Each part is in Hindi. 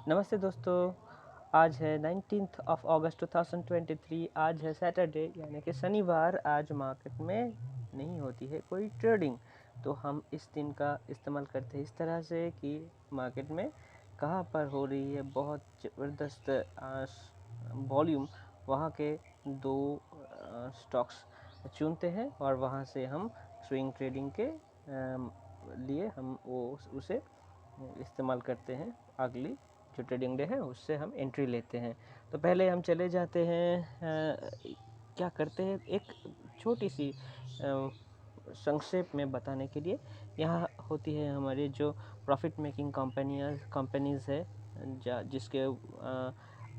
नमस्ते दोस्तों। आज है 19th ऑफ अगस्त 2023। आज है सैटरडे यानी कि शनिवार। आज मार्केट में नहीं होती है कोई ट्रेडिंग, तो हम इस दिन का इस्तेमाल करते हैं इस तरह से कि मार्केट में कहाँ पर हो रही है बहुत ज़बरदस्त वॉल्यूम, वहाँ के दो स्टॉक्स चुनते हैं और वहाँ से हम स्विंग ट्रेडिंग के लिए हम उसे इस्तेमाल करते हैं। अगली जो ट्रेडिंग डे है उससे हम एंट्री लेते हैं। तो पहले हम चले जाते हैं, क्या करते हैं एक छोटी सी संक्षेप में बताने के लिए। यहाँ होती है हमारी जो प्रॉफिट मेकिंग कंपनीज़ है, जिसके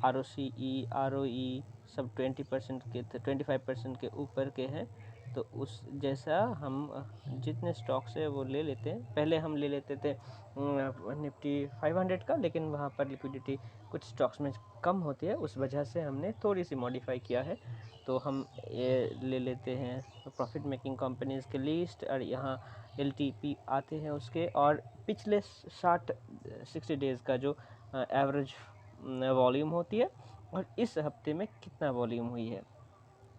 ROCE ROE सब 20% के 25% के ऊपर के हैं। तो उस जैसा हम जितने स्टॉक्स है वो ले लेते हैं। पहले हम ले लेते थे निफ्टी 500 का, लेकिन वहाँ पर लिक्विडिटी कुछ स्टॉक्स में कम होती है, उस वजह से हमने थोड़ी सी मॉडिफाई किया है। तो हम ये ले लेते हैं प्रॉफिट मेकिंग कंपनीज़ के लिस्ट, और यहाँ LTP आते हैं उसके, और पिछले 60 डेज़ का जो एवरेज वॉल्यूम होती है, और इस हफ्ते में कितना वॉल्यूम हुई है,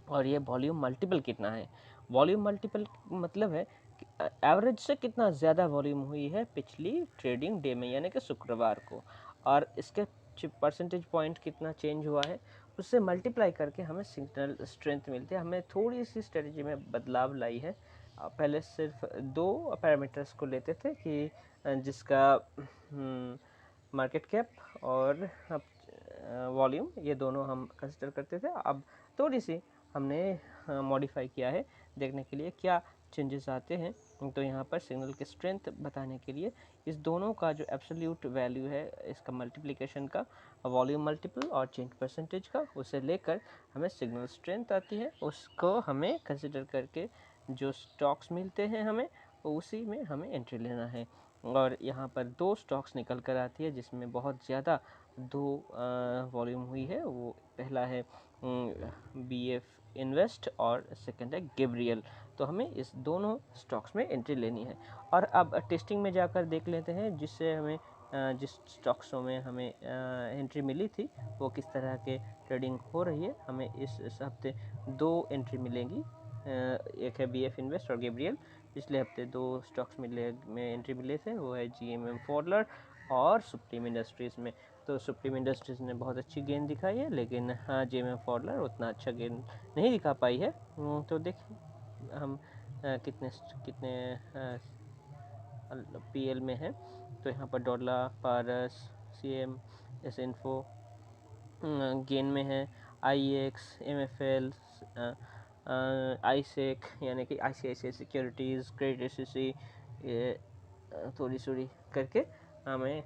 और ये वॉल्यूम मल्टीपल कितना है। वॉल्यूम मल्टीपल मतलब है कि एवरेज से कितना ज़्यादा वॉल्यूम हुई है पिछली ट्रेडिंग डे में, यानी कि शुक्रवार को, और इसके परसेंटेज पॉइंट कितना चेंज हुआ है, उससे मल्टीप्लाई करके हमें सिग्नल स्ट्रेंथ मिलती है। हमने थोड़ी सी स्ट्रेटजी में बदलाव लाई है। पहले सिर्फ दो पैरामीटर्स को लेते थे कि जिसका मार्केट कैप और वॉल्यूम, ये दोनों हम कंसिडर करते थे। अब थोड़ी सी हमने मॉडिफाई किया है देखने के लिए क्या चेंजेस आते हैं। तो यहाँ पर सिग्नल की स्ट्रेंथ बताने के लिए इस दोनों का जो एब्सोल्यूट वैल्यू है, इसका मल्टीप्लिकेशन का, वॉल्यूम मल्टीपल और चेंज परसेंटेज का, उसे लेकर हमें सिग्नल स्ट्रेंथ आती है। उसको हमें कंसिडर करके जो स्टॉक्स मिलते हैं हमें, उसी में हमें एंट्री लेना है। और यहाँ पर दो स्टॉक्स निकल कर आती है जिसमें बहुत ज़्यादा दो वॉल्यूम हुई है। वो पहला है BF इन्वेस्ट और सेकंड है गैब्रियल। तो हमें इस दोनों स्टॉक्स में एंट्री लेनी है। और अब टेस्टिंग में जाकर देख लेते हैं जिससे हमें जिस स्टॉक्सों में हमें एंट्री मिली थी वो किस तरह के ट्रेडिंग हो रही है। हमें इस हफ्ते दो एंट्री मिलेंगी, एक है BF इन्वेस्ट और गैब्रियल। पिछले हफ्ते दो स्टॉक्स में एंट्री मिले थे, वो है GMM फॉडलर और सुप्रीम इंडस्ट्रीज़ में। तो सुप्रीम इंडस्ट्रीज़ ने बहुत अच्छी गेंद दिखाई है, लेकिन हाँ GMM फॉडलर उतना अच्छा गेंद नहीं दिखा पाई है। तो देखिए हम कितने कितने PL में है। तो यहाँ पर डॉलर पारस CM एस इन्फो गेन में है, IEX MFL ISEC यानी कि ICICI सिक्योरिटीज़, क्रेडिट SCC, ये थोड़ी थोड़ी करके हमें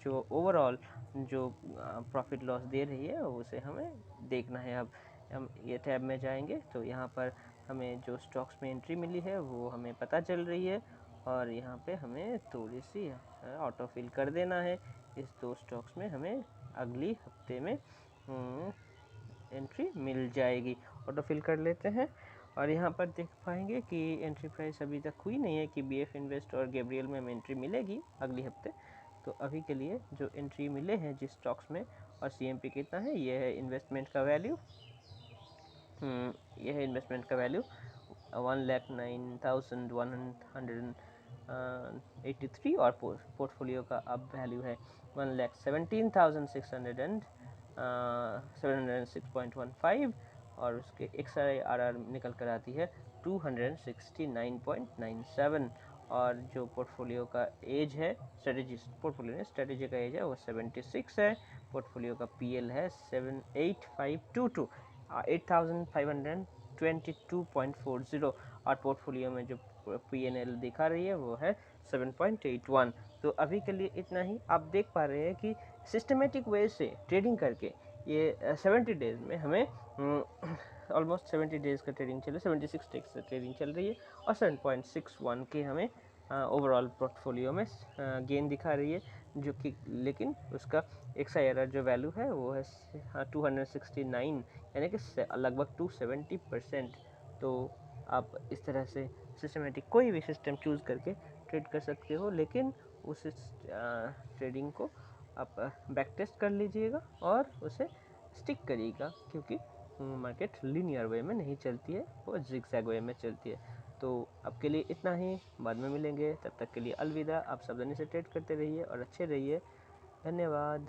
जो ओवरऑल जो प्रॉफिट लॉस दे रही है उसे हमें देखना है। अब हम ये टैब में जाएंगे तो यहाँ पर हमें जो स्टॉक्स में एंट्री मिली है वो हमें पता चल रही है, और यहाँ पे हमें थोड़ी सी ऑटो फिल कर देना है। इस दो स्टॉक्स में हमें अगली हफ्ते में एंट्री मिल जाएगी। ऑटो फिल कर लेते हैं, और यहाँ पर देख पाएंगे कि एंट्री प्राइस अभी तक हुई नहीं है कि BF इन्वेस्ट और गैब्रियल में हमें एंट्री मिलेगी अगली हफ्ते। तो अभी के लिए जो एंट्री मिले हैं जिस स्टॉक्स में, और CMP कितना है, ये है इन्वेस्टमेंट का वैल्यू। ये है इन्वेस्टमेंट का वैल्यू 1,09,183, और पोर्टफोलियो का अब वैल्यू है 1,17,606.15, और उसके XRR निकल कर आती है 269.97। और जो पोर्टफोलियो का एज है, स्ट्रेटेजी का एज है वो 76 है। पोर्टफोलियो का PL है 78522 8,522.40, और पोर्टफोलियो में जो PNL दिखा रही है वो है 7.81। तो अभी के लिए इतना ही। आप देख पा रहे हैं कि सिस्टमेटिक वे से ट्रेडिंग करके ये 70 डेज़ में हमें ऑलमोस्ट 70 डेज़ का ट्रेडिंग चल रही है, 76 डेज़ का ट्रेडिंग चल रही है, और 7.61 के हमें ओवरऑल पोर्टफोलियो में गेन दिखा रही है, जो कि लेकिन उसका XIRR जो वैल्यू है वो है 269, यानी कि लगभग 270%। तो आप इस तरह से सिस्टमेटिक कोई भी सिस्टम चूज़ करके ट्रेड कर सकते हो, लेकिन उस ट्रेडिंग को आप बैक टेस्ट कर लीजिएगा और उसे स्टिक करिएगा, क्योंकि मार्केट लीनियर वे में नहीं चलती है, वो जिगजैग वे में चलती है। तो आपके लिए इतना ही, बाद में मिलेंगे, तब तक के लिए अलविदा। आप सावधानी से ट्रेड करते रहिए और अच्छे रहिए। धन्यवाद।